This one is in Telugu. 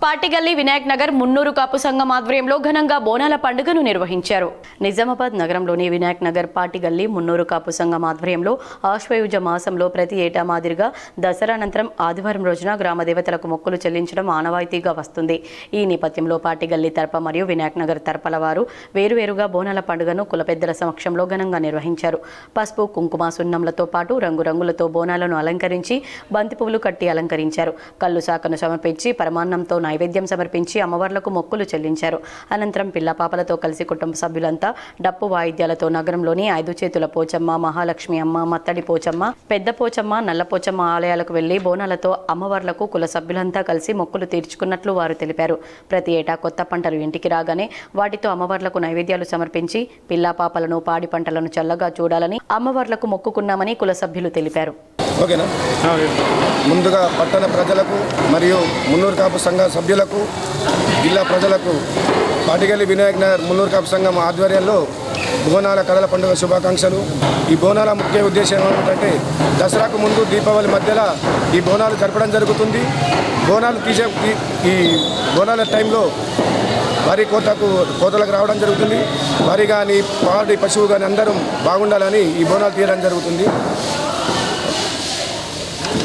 పాటిగల్లి వినాయక్ నగర్ మున్నూరు కాపు సంఘం ఆధ్వర్యంలో ఘనంగా బోనాల పండుగను నిర్వహించారు. నిజామాబాద్ నగరంలోని వినాయక్ నగర్ పాటిగల్లి మున్నూరు కాపు సంఘం ఆధ్వర్యంలో ఆశ్వయుజ మాసంలో ప్రతి ఏటా మాదిరిగా దసరా అనంతరం ఆదివారం రోజున గ్రామ దేవతలకు మొక్కులు చెల్లించడం ఆనవాయితీగా వస్తుంది. ఈ నేపథ్యంలో పాటిగల్లి తరప మరియు వినాయక్ నగర్ తరపల వారు వేరువేరుగా బోనాల పండుగను కుల పెద్దల సమక్షంలో ఘనంగా నిర్వహించారు. పసుపు, కుంకుమ, సున్నంలతో పాటు రంగురంగులతో బోనాలను అలంకరించి బంతి పువ్వులు కట్టి అలంకరించారు. కళ్ళు శాఖను సమర్పించి పరమాన్నంతో నైవేద్యం సమర్పించి అమ్మవార్లకు మొక్కులు చెల్లించారు. అనంతరం పిల్లపాపలతో కలిసి కుటుంబ సభ్యులంతా డప్పు వాయిద్యాలతో నగరంలోని 5 చేతుల పోచమ్మ, మహాలక్ష్మి అమ్మ, మత్తడి పోచమ్మ, పెద్ద పోచమ్మ, నల్ల పోచమ్మ ఆలయాలకు వెళ్లి బోనాలతో అమ్మవార్లకు కుల సభ్యులంతా కలిసి మొక్కులు తీర్చుకున్నట్లు వారు తెలిపారు. ప్రతి ఏటా కొత్త పంటలు ఇంటికి రాగానే వాటితో అమ్మవార్లకు నైవేద్యాలు సమర్పించి పిల్లపాపలను, పాడి పంటలను చల్లగా చూడాలని అమ్మవార్లకు మొక్కుకున్నామని కుల సభ్యులు తెలిపారు. ఓకేనా. ముందుగా పట్టణ ప్రజలకు మరియు మున్నూరు కాపు సంఘ సభ్యులకు, జిల్లా ప్రజలకు పాటిగల్లి వినాయక్ నగర్ మున్నూరు కాపు సంఘం ఆధ్వర్యంలో బోనాల కడల పండుగ శుభాకాంక్షలు. ఈ బోనాల ముఖ్య ఉద్దేశం ఏమిటంటే దసరాకు ముందు దీపావళి మధ్యలో ఈ బోనాలు జరపడం జరుగుతుంది. ఈ బోనాల టైంలో వరి కోతలకు రావడం జరుగుతుంది. వరి కానీ, పాడి పశువు కానీ అందరం బాగుండాలని ఈ బోనాలు తీయడం జరుగుతుంది.